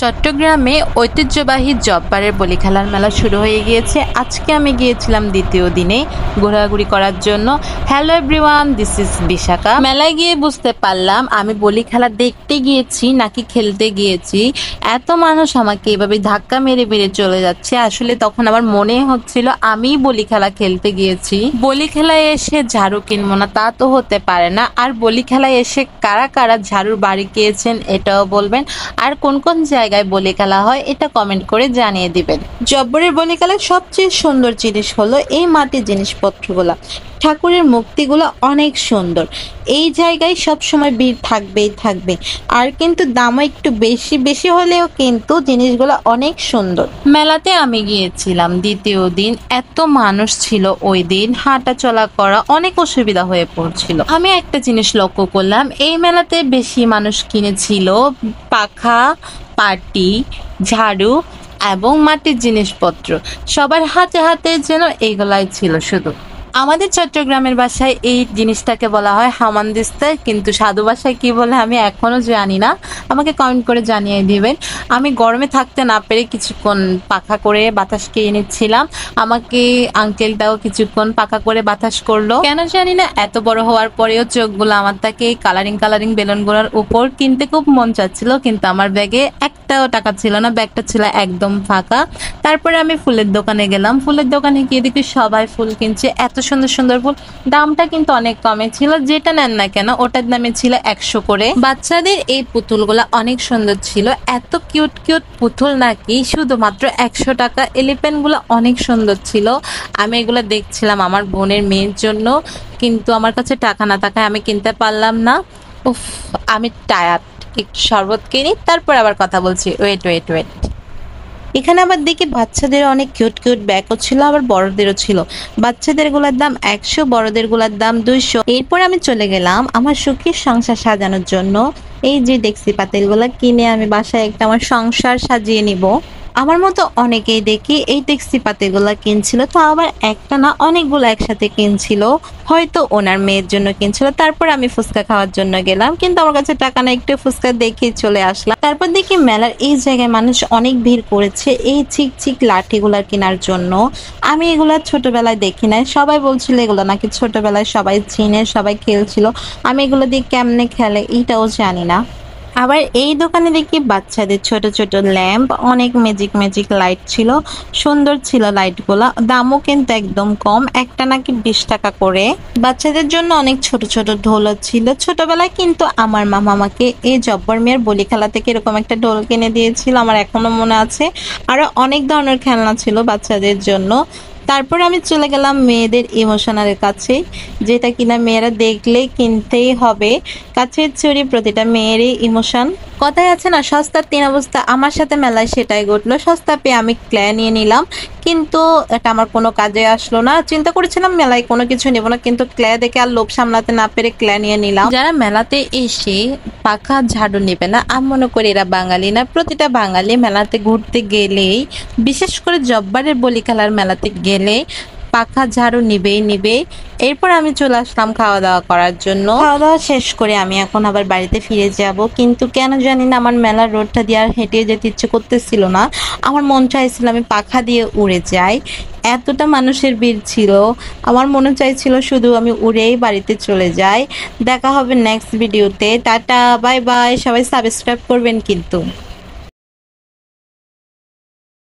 চট্টগ্রামে ঐতিহ্যবাহী জব্বারের বলি খেলার মেলা শুরু হয়ে গিয়েছে। আজকে আমি গিয়েছিলাম দ্বিতীয় দিনে ঘোরাঘুরি করার জন্য। Hello everyone, this is Bishakha. মেলায় গিয়ে বুঝতে পারলাম আমি বলি খেলা দেখতে গিয়েছি নাকি খেলতে গিয়েছি। এত মানুষ আমাকে এভাবে ধাক্কা মেরে মেরে চলে যাচ্ছে, আসলে তখন আমার মনে হচ্ছিল আমি বলি খেলা খেলতে গিয়েছি। বলি খেলায় এসে ঝাড়ু কিনবো না তা তো হতে পারে না। আর বলি খেলায় এসে কারা কারা ঝাড়ুর বাড়ি গিয়েছেন এটাও বলবেন, আর কোন কোন জায়গায় বলি খেলা হয় এটা কমেন্ট করে জানিয়ে দিবেন। জব্বরের বলি খেলার সবচেয়ে সুন্দর জিনিস হলো এই মাটির জিনিসপত্রগুলো, ঠাকুরের মূর্তিগুলো অনেক সুন্দর। এই জায়গায় সব সময় ভিড় থাকবেই থাকবে, আর কিন্তু দামও একটু বেশি বেশি হলেও কিন্তু জিনিসগুলো অনেক সুন্দর। মেলাতে আমি গিয়েছিলাম দ্বিতীয় দিন, এত মানুষ ছিল ওই দিন, হাঁটা চলা করা অনেক অসুবিধা হয়ে পড়ছিল। আমি একটা জিনিস লক্ষ্য করলাম, এই মেলাতে বেশি মানুষ কিনেছিল পাখা, পাটি, ঝাড়ু এবং মাটির জিনিসপত্র। সবার হাতে হাতে যেন এগুলাই ছিল শুধু। আমাদের চট্টগ্রামের ভাষায় এই জিনিসটাকে বলা হয় হামানদিস্তা, কিন্তু সাধু ভাষায় কি বলে আমি এখনো জানি না, আমাকে কমেন্ট করে জানিয়ে দিবেন। আমি গরমে থাকতে না পেরে কিছুক্ষণ পাখা করে বাতাস খেয়ে নিচ্ছিলাম। আমাকে আঙ্কেলটাও কিছুক্ষণ পাখা করে বাতাস করলো, কেন জানি না এত বড় হওয়ার পরেও চোখগুলো আমার তাকে কালারিং কালারিং বেলুনগুলোর উপর কিনতে খুব মন চাচ্ছিল, কিন্তু আমার ব্যাগে একটাও টাকা ছিল না, ব্যাগটা ছিল একদম ফাঁকা। তারপরে আমি ফুলের দোকানে গেলাম, ফুলের দোকানে গিয়ে দেখি সবাই ফুল কিনছে, এত সুন্দর সুন্দর ফুল। দামটা কিন্তু অনেক কমে ছিল, যেটা নেন না কেন ওটার দামে ছিল 100 করে। বাচ্চাদের এই পুতুলগুলো অনেক সুন্দর ছিল, এত কিউট কিউট পুতুল নাকি শুধুমাত্র 100 টাকা। এলিফ্যান্ট গুলো অনেক সুন্দর ছিল, আমি এগুলো দেখছিলাম আমার বোনের মেয়ের জন্য, কিন্তু আমার কাছে টাকা না থাকায় আমি কিনতে পারলাম না। উফ, আমি টায়ার্ড, একটু শরবত কিনি তারপর আবার কথা বলছি। Wait wait wait. এখানে আবার দেখি বাচ্চাদের অনেক কিউট কিউট ব্যাগও ছিল, আবার বড়দেরও ছিল। বাচ্চাদের গুলার দাম 100, বড়দের গুলার দাম 200। এরপর আমি চলে গেলাম আমার সুখের সংসার সাজানোর জন্য। এই যে দেখছি পাতিলগুলা কিনে আমি বাসায় একটা আমার সংসার সাজিয়ে নিব। আমার মতো অনেকেই দেখি এই ট্যাক্সি পাতিগুলা কিনছিল, তো আবার একটা না অনেকগুলো একসাথে কিনছিল, হয়তো ওনার মেয়ের জন্য কিনছিল। তারপর আমি ফুচকা খাওয়ার জন্য গেলাম, কিন্তু আমার কাছে টাকা না, একটু ফুচকা দেখে চলে আসলাম। তারপর দেখি মেলার এই জায়গায় মানুষ অনেক ভিড় করেছে এই চিক চিক লাঠিগুলা কেনার জন্য। আমি এগুলা ছোটবেলায় দেখি নাই, সবাই বলছিল এগুলো নাকি ছোটবেলায় সবাই চিনে, সবাই খেলছিল। আমি এগুলো দিয়ে কেমনে খেলে এটাও জানি না। আবার এই দোকানে দেখি বাচ্চাদের ছোট ছোট ল্যাম্প, অনেক ম্যাজিক ম্যাজিক লাইট ছিল, সুন্দর ছিল লাইটগুলা। দামও কিন্তু একদম কম, একটা নাকি 20 টাকা করে। বাচ্চাদের জন্য অনেক ছোট ছোট ঢোলও ছিল। ছোটবেলায় কিন্তু আমার মামা আমাকে এই জব্বর মিয়ার বলি খেলা থেকে এরকম একটা ঢোল কিনে দিয়েছিল, আমার এখনো মনে আছে। আরো অনেক ধরনের খেলনা ছিল বাচ্চাদের জন্য। তারপর আমি চলে গেলাম মেয়েদের ইমোশনালের কাছে, যেটা কিনা মেয়েরা দেখলেই কিনতেই হবে। কাছের চুড়ি প্রতিটা মেয়েরই ইমোশন। কথায় আছে না, সস্তার 3 অবস্থা, আমার সাথে মেলায় সেটাই ঘটলো। সস্তা পেয়ে আমি ক্লে নিয়ে নিলাম, কিন্তু এটা আমার কোনো কাজে আসলো না। চিন্তা করেছিলাম মেলায় কোনো কিছু নেব না, কিন্তু ক্লে দেখে আর লোভ সামলাতে না পেরে ক্লে নিয়ে নিলাম। যারা মেলাতে এসে পাখা ঝাড়ু নেবে না, আমি মনে করি এরা বাঙালি না। প্রতিটা বাঙালি মেলাতে ঘুরতে গেলেই, বিশেষ করে জব্বারের বলি খেলার মেলাতে গেলে পাখা ঝাড়ু নিবেই নিবে। এরপর আমি চলে আসলাম খাওয়া দাওয়া করার জন্য। খাওয়া দাওয়া শেষ করে আমি এখন আবার বাড়িতে ফিরে যাব, কিন্তু কেন জানি না আমার মেলার রোডটা দিয়ে আর হেঁটে যেতে ইচ্ছে করতেছিল না। আমার মন চাইছিল আমি পাখা দিয়ে উড়ে যাই, এতটা মানুষের ভিড় ছিল। আমার মনে চাইছিল শুধু আমি উড়েই বাড়িতে চলে যাই। দেখা হবে নেক্সট ভিডিওতে। Tata, bye bye. সবাই সাবস্ক্রাইব করবেন কিন্তু।